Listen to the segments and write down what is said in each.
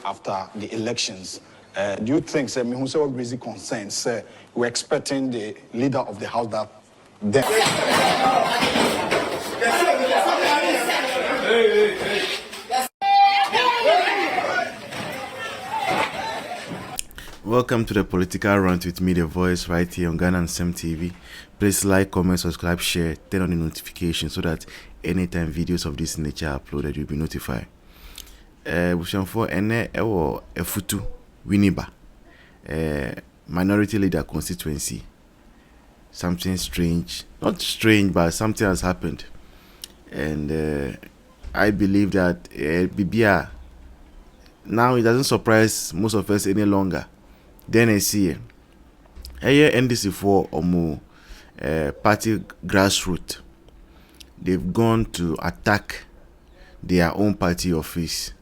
after the elections. Do you think, sir, who say what raising concerns, sir, we're expecting the leader of the house that then. Welcome to the Political Rant with me, the voice, right here on Ghana and Sem TV. Please like, comment, subscribe, share, turn on the notification so that anytime videos of this nature are uploaded, you'll be notified. For ene ewo efutu Winiba, minority leader constituency. Something strange, not strange, but something has happened, and I believe that Bibia now it doesn't surprise most of us any longer. Then I see NDC for Omu party grassroots. They've gone to attack their own party office,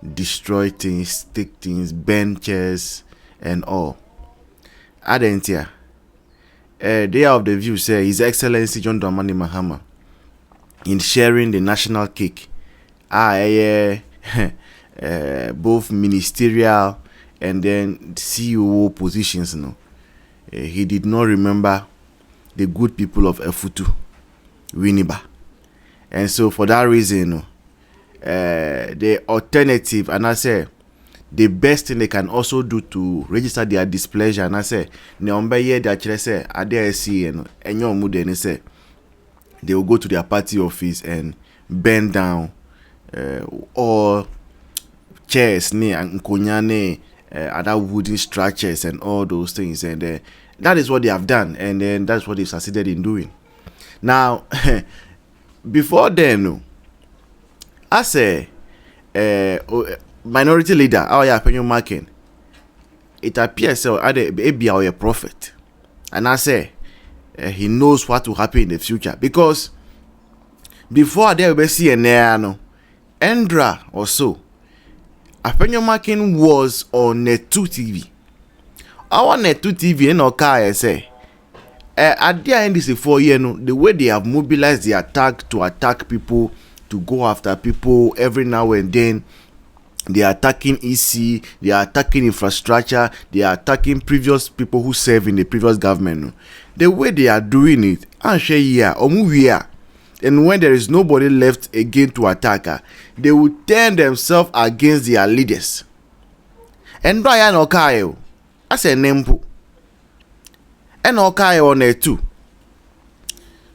destroy things, take things, benches, and all. Adentia. They are of the view, say, His Excellency John Dramani Mahama, in sharing the national cake, both ministerial and then CEO positions. He did not remember the good people of Efutu, Winiba. And so for that reason, the alternative, and I say, the best thing they can also do to register their displeasure, and I say, they will go to their party office and bend down all chairs, and other wooden structures and all those things, and that is what they have done, and then that's what they succeeded in doing. Now, before then, I say, minority leader, marking, it appears so maybe a prophet, and I say he knows what will happen in the future, because before there will see an Endra or so. Apenyo Marking was on Net2 TV. Our Net2 TV in Oka say at the end of the 4 years, the way they have mobilized the attack to attack people, to go after people every now and then, they are attacking EC, they are attacking infrastructure, they are attacking previous people who served in the previous government. The way they are doing it, and when there is nobody left again to attack, they will turn themselves against their leaders. And Brian Okayo, I say Nempo, and Okayo on it too.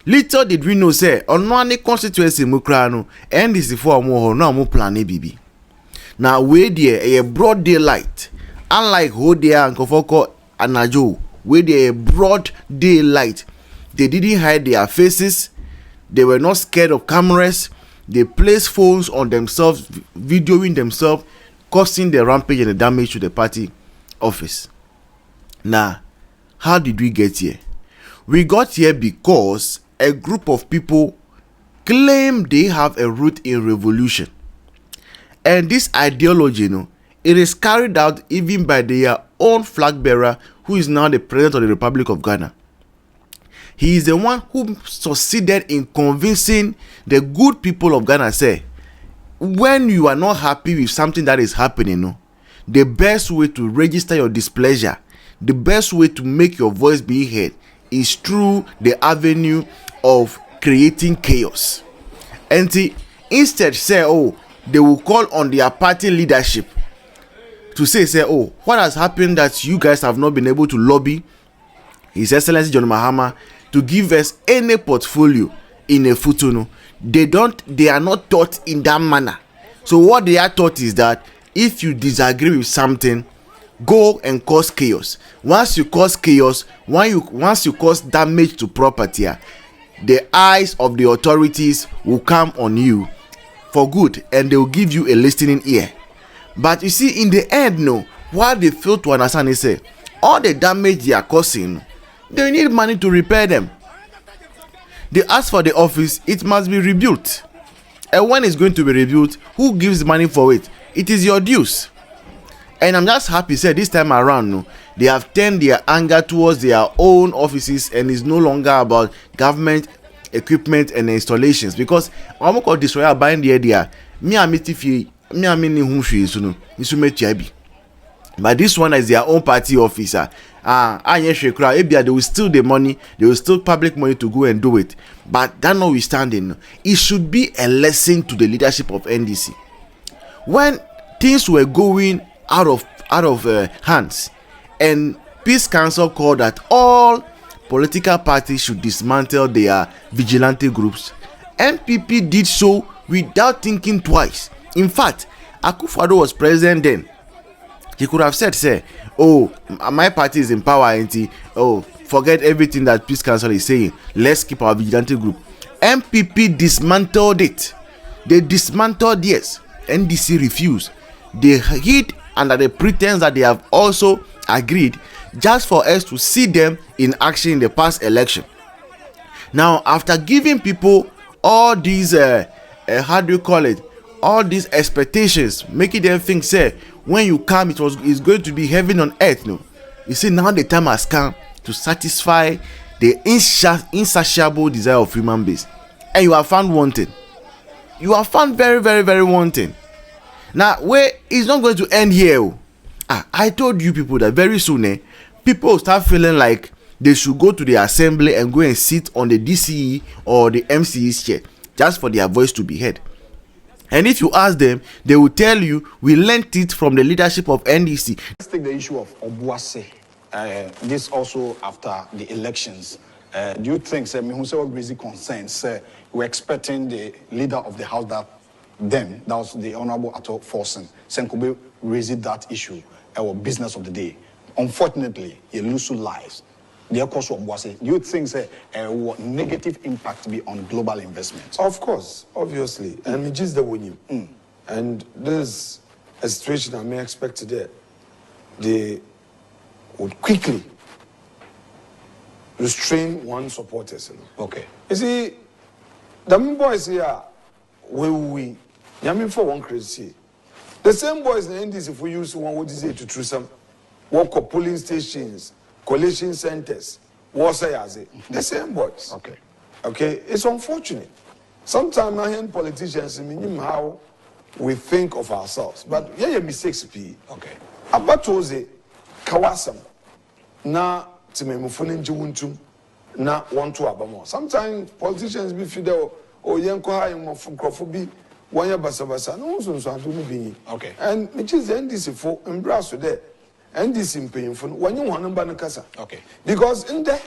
Little did we know, say, on one constituency Mukrano, and this is for more no plan bibi. Now, where there a broad daylight, unlike Hodia and Kofoko and Najo, where there a broad daylight, they didn't hide their faces. They were not scared of cameras. They placed phones on themselves, videoing themselves, causing the rampage and the damage to the party office. Now, how did we get here? We got here because a group of people claim they have a root in revolution. And this ideology, it is carried out even by their own flag bearer, who is now the president of the Republic of Ghana. He is the one who succeeded in convincing the good people of Ghana, say, when you are not happy with something that is happening, the best way to register your displeasure, the best way to make your voice be heard is through the avenue of creating chaos. And instead say, they will call on their party leadership to say, what has happened that you guys have not been able to lobby His Excellency John Mahama to give us any portfolio in a Futuno? They are not taught in that manner. So what they are taught is that if you disagree with something, go and cause chaos. Once you cause chaos, once you cause damage to property, the eyes of the authorities will come on you for good, and they will give you a listening ear. But you see, in the end, what they fail to understand is all the damage they are causing, they need money to repair them. They ask for the office, it must be rebuilt. And when it's going to be rebuilt, who gives money for it? It is your dues. And I'm just happy, this time around, they have turned their anger towards their own offices, and it's no longer about government equipment and installations, because I'm going to destroy buying the idea. Me and Mitifi me I mean who she is no isu mechiabi. But this one is their own party officer. They will steal the money, they will steal public money to go and do it. But that notwithstanding, it should be a lesson to the leadership of NDC. When things were going out of hands, and Peace Council called that all political parties should dismantle their vigilante groups, NPP did so without thinking twice. In fact, Akufo-Addo was president then. He could have said, say, oh, my party is in power, and oh, forget everything that Peace Council is saying. Let's keep our vigilante group. MPP dismantled it. They dismantled theirs. NDC refused. They hid under the pretense that they have also agreed, just for us to see them in action in the past election. Now, after giving people all these, how do you call it? All these expectations, making them think, say, when you come, it's going to be heaven on earth. No, you see, now the time has come to satisfy the insatiable desire of human beings, and you are found wanting. You are found very, very, very wanting. Now, where it's not going to end here. I told you people that very soon, people will start feeling like they should go to the assembly and go and sit on the DCE or the MCE's chair just for their voice to be heard. And if you ask them, they will tell you, we learnt it from the leadership of NDC. Let's take the issue of Obuasi. This also after the elections. Do you think, sir, who say what crazy concerns, we're expecting the leader of the house that was the Honorable Ato Forsen, Senkobe raised that issue, our business of the day. Unfortunately, he loses lives. The cost of Obuasi. Do you think, sir, what negative impact be on global investment? Of course, obviously. And it is the winning. And there's a situation I may expect today. They would quickly restrain one supporters. Okay. You see, the boys here, we for one crazy. The same boys in NDC, if we use one, what is it to through some work of polling stations, collation centers, the same boys. Okay. Okay, it's unfortunate. Sometimes I hear politicians mean how we think of ourselves, but yeah, mistakes. Okay. Abatoze kawasam na timemufuni njiwuntum na wantu abamo. Sometimes politicians be fidel or yanko ha yomofukrofobi wanya basabasa no so adu no bi. Okay. And which is NDC for embrace there. NDC painful when you want to kasa. Okay. Because in there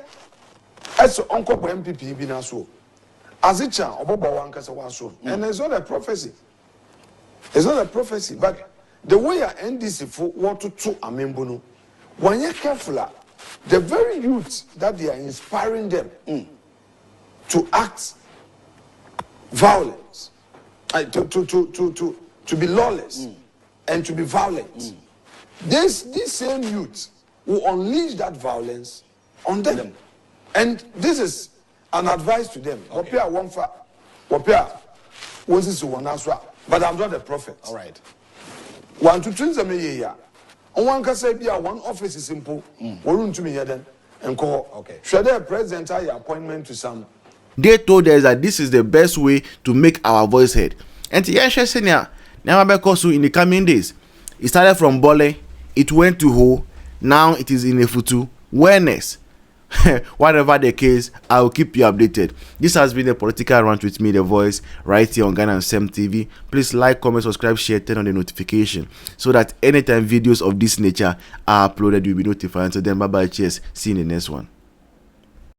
as uncle MPP bi na so as it chan oboba wan kasa wan so. And it's not a prophecy. It's not a prophecy, but the way our NDC for want to amembono, when you're careful, the very youth that they are inspiring them to act violence, to be lawless and to be violent. This same youth will unleash that violence on them. And this is an advice to them. Okay. But I'm not a prophet. All right. One to twins a year. On one can say, one office is simple. Warun to me then and call. Okay. Should I present our appointment to some? They told us that this is the best way to make our voice heard. And the Yasha Senior, never because in the coming days, it started from Bole, it went to Ho, now it is in Efutu, Wellness. Whatever the case, I will keep you updated. This has been a political rant with me, The Voice, right here on Ghana and Sem TV. Please like, comment, subscribe, share, turn on the notification so that anytime videos of this nature are uploaded, you'll be notified. Until then, bye bye, cheers. See you in the next one.